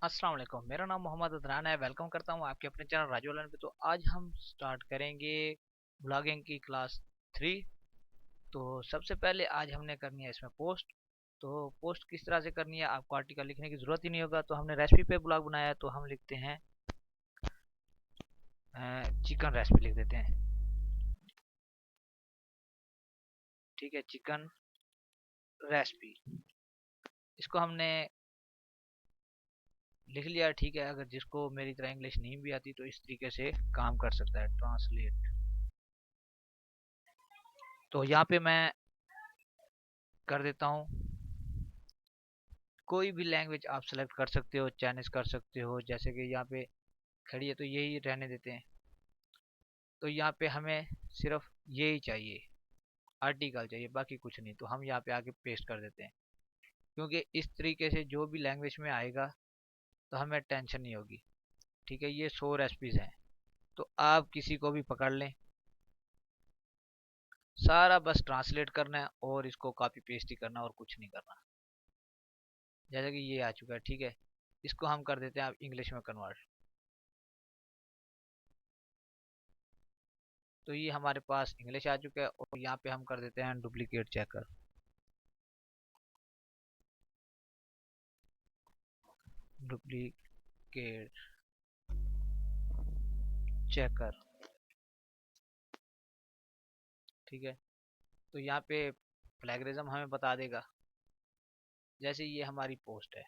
अस्सलाम वालेकुम। मेरा नाम मोहम्मद अदनान है। वेलकम करता हूँ आपके अपने चैनल राजू ऑनलाइन पे। तो आज हम स्टार्ट करेंगे ब्लॉगिंग की क्लास 3। तो सबसे पहले आज हमने करनी है इसमें पोस्ट। तो पोस्ट किस तरह से करनी है, आपको आर्टिकल लिखने की ज़रूरत ही नहीं होगा। तो हमने रेसिपी पे ब्लॉग बनाया है, तो हम लिखते हैं चिकन रेसिपी लिख देते हैं। ठीक है, चिकन रेसिपी, इसको हमने लिख लिया। ठीक है, अगर जिसको मेरी तरह इंग्लिश नहीं भी आती तो इस तरीके से काम कर सकता है, ट्रांसलेट। तो यहाँ पे मैं कर देता हूँ, कोई भी लैंग्वेज आप सेलेक्ट कर सकते हो, चाइनीज कर सकते हो, जैसे कि यहाँ पे खड़ी है तो यही रहने देते हैं। तो यहाँ पे हमें सिर्फ यही चाहिए, आर्टिकल चाहिए, बाकी कुछ नहीं। तो हम यहाँ पे आके पेस्ट कर देते हैं, क्योंकि इस तरीके से जो भी लैंग्वेज में आएगा तो हमें टेंशन नहीं होगी। ठीक है, ये 100 रेसिपीज हैं, तो आप किसी को भी पकड़ लें, सारा बस ट्रांसलेट करना है और इसको कॉपी पेस्ट ही करना और कुछ नहीं करना। जैसे कि ये आ चुका है, ठीक है, इसको हम कर देते हैं अब इंग्लिश में कन्वर्ट। तो ये हमारे पास इंग्लिश आ चुका है और यहाँ पे हम कर देते हैं डुप्लीकेट चेकर। डुप्लीकेट चेकर, ठीक है। तो यहाँ पे प्लेगरिज्म हमें बता देगा। जैसे ये हमारी पोस्ट है,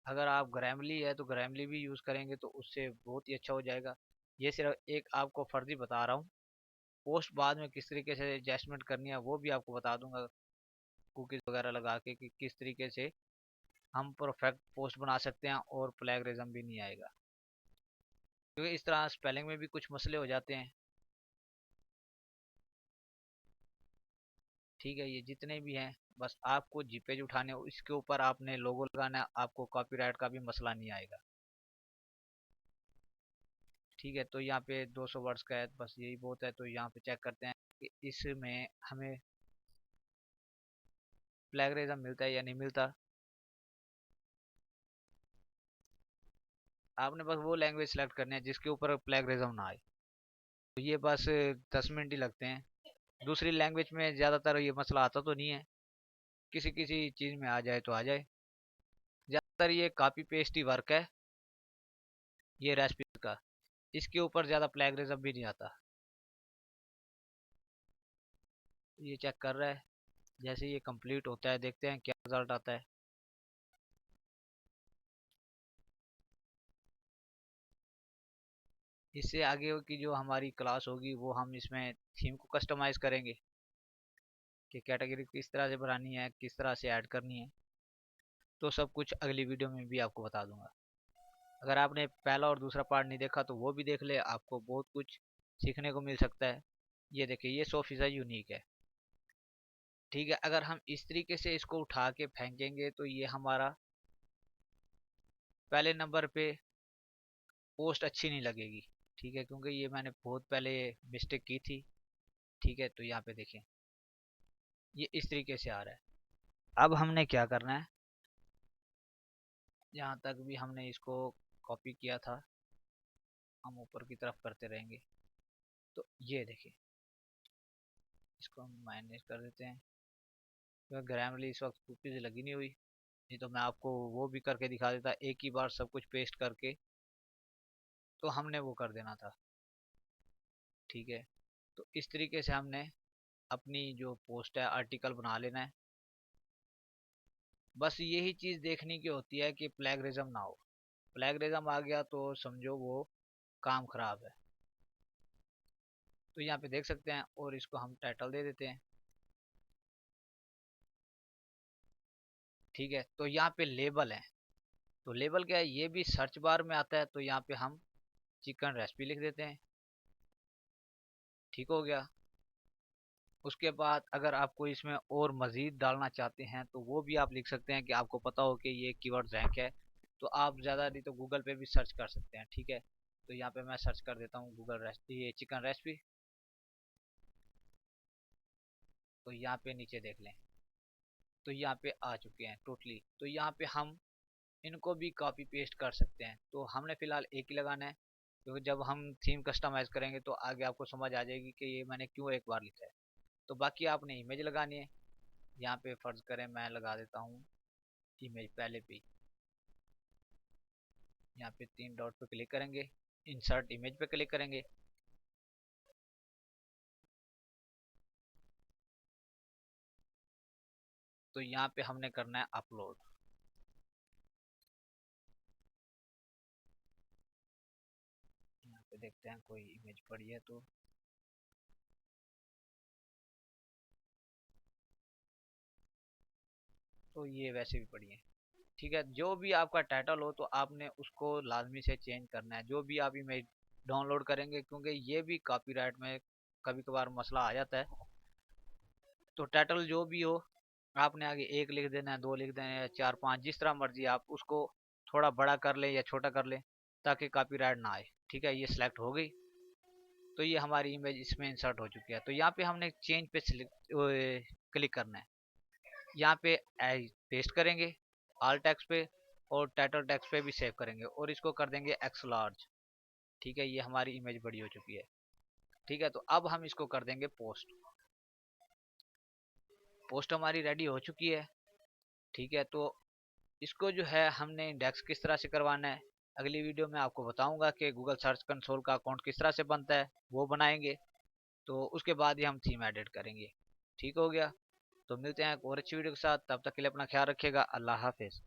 अगर आप ग्रामली है तो ग्रामली भी यूज़ करेंगे तो उससे बहुत ही अच्छा हो जाएगा। ये सिर्फ एक आपको फर्जी बता रहा हूँ। पोस्ट बाद में किस तरीके से एडजस्टमेंट करनी है वो भी आपको बता दूंगा, कुकीज़ वगैरह लगा के, कि किस तरीके से हम परफेक्ट पोस्ट बना सकते हैं और प्लेगरिज्म भी नहीं आएगा। क्योंकि इस तरह स्पेलिंग में भी कुछ मसले हो जाते हैं। ठीक है, ये जितने भी हैं बस आपको जीपेज उठाने, इसके ऊपर आपने लोगो लगाना है, आपको कॉपीराइट का भी मसला नहीं आएगा। ठीक है, तो यहाँ पे 200 वर्ड्स का है, बस यही बहुत है। तो यहाँ पे चेक करते हैं कि इसमें हमें प्लेगरिज्म मिलता है या नहीं मिलता। आपने बस वो लैंग्वेज सेलेक्ट करनी है जिसके ऊपर प्लेगरिज्म ना आए। तो ये बस 10 मिनट ही लगते हैं। दूसरी लैंग्वेज में ज़्यादातर ये मसला आता तो नहीं है, किसी किसी चीज़ में आ जाए तो आ जाए। ज़्यादातर ये कॉपी पेस्ट ही वर्क है, ये रेसिपी का। इसके ऊपर ज़्यादा प्लेगरिज्म भी नहीं आता। ये चेक कर रहा है, जैसे ये कंप्लीट होता है देखते हैं क्या रिजल्ट आता है। इससे आगे की जो हमारी क्लास होगी वो हम इसमें थीम को कस्टमाइज करेंगे, कि कैटेगरी किस तरह से बनानी है, किस तरह से ऐड करनी है। तो सब कुछ अगली वीडियो में भी आपको बता दूंगा। अगर आपने पहला और दूसरा पार्ट नहीं देखा तो वो भी देख ले, आपको बहुत कुछ सीखने को मिल सकता है। ये देखिए, ये 100% यूनिक है। ठीक है, अगर हम इस तरीके से इसको उठा के फेंकेंगे तो ये हमारा पहले नंबर पे पोस्ट अच्छी नहीं लगेगी। ठीक है, क्योंकि ये मैंने बहुत पहले मिस्टेक की थी। ठीक है, तो यहाँ पे देखें, ये इस तरीके से आ रहा है। अब हमने क्या करना है, जहाँ तक भी हमने इसको कॉपी किया था हम ऊपर की तरफ करते रहेंगे। तो ये देखिए, इसको हम माइनस कर देते हैं, क्योंकि ग्रामरली इस वक्त कूकीज लगी नहीं हुई। नहीं तो मैं आपको वो भी करके दिखा देता, एक ही बार सब कुछ पेस्ट करके। तो हमने वो कर देना था। ठीक है, तो इस तरीके से हमने अपनी जो पोस्ट है आर्टिकल बना लेना है। बस यही चीज़ देखने की होती है कि प्लेगरिज्म ना हो। प्लेगरिज्म आ गया तो समझो वो काम खराब है। तो यहाँ पे देख सकते हैं, और इसको हम टाइटल दे देते हैं। ठीक है, तो यहाँ पे लेबल है। तो लेबल क्या है, ये भी सर्च बार में आता है। तो यहाँ पे हम चिकन रेसिपी लिख देते हैं। ठीक हो गया। उसके बाद अगर आपको इसमें और मज़ीद डालना चाहते हैं तो वो भी आप लिख सकते हैं, कि आपको पता हो कि ये कीवर्ड रैंक है। तो आप ज़्यादा नहीं तो गूगल पे भी सर्च कर सकते हैं। ठीक है, तो यहाँ पे मैं सर्च कर देता हूँ गूगल रेसिपी, ये चिकन रेसिपी। तो यहाँ पे नीचे देख लें, तो यहाँ पे आ चुके हैं टोटली। तो यहाँ पे हम इनको भी कॉपी पेस्ट कर सकते हैं। तो हमने फिलहाल एक ही लगाना है, क्योंकि जब हम थीम कस्टमाइज करेंगे तो आगे आपको समझ आ जाएगी कि ये मैंने क्यों एक बार लिखा है। तो बाकी आपने इमेज लगानी है। यहाँ पे फर्ज करें मैं लगा देता हूँ इमेज पहले पे। यहाँ पे 3 डॉट पे क्लिक करेंगे, इंसर्ट इमेज पे क्लिक करेंगे। तो यहाँ पे हमने करना है अपलोड। यहाँ पे देखते हैं कोई इमेज पड़ी है तो ये वैसे भी पड़ी है। ठीक है, जो भी आपका टाइटल हो तो आपने उसको लाजमी से चेंज करना है जो भी आप इमेज डाउनलोड करेंगे, क्योंकि ये भी कॉपीराइट में कभी कभार मसला आ जाता है। तो टाइटल जो भी हो आपने आगे एक लिख देना है, दो लिख देना है, या चार पांच, जिस तरह मर्जी आप उसको थोड़ा बड़ा कर ले या छोटा कर ले ताकि कॉपीराइट ना आए। ठीक है, ये सिलेक्ट हो गई। तो ये हमारी इमेज इसमें इंसर्ट हो चुकी है। तो यहाँ पे हमने चेंज पे क्लिक करना है। यहाँ पे पेस्ट करेंगे ऑल टेक्स्ट पे, और टाइटल टेक्स्ट पे भी सेव करेंगे और इसको कर देंगे एक्स लार्ज। ठीक है, ये हमारी इमेज बड़ी हो चुकी है। ठीक है, तो अब हम इसको कर देंगे पोस्ट। पोस्ट हमारी रेडी हो चुकी है। ठीक है, तो इसको जो है हमने इंडेक्स किस तरह से करवाना है अगली वीडियो में आपको बताऊंगा कि गूगल सर्च कंसोल का अकाउंट किस तरह से बनता है, वो बनाएंगे। तो उसके बाद ही हम थीम एडिट करेंगे। ठीक हो गया, तो मिलते हैं एक और अच्छी वीडियो के साथ। तब तक के लिए अपना ख्याल रखिएगा। अल्लाह हाफिज।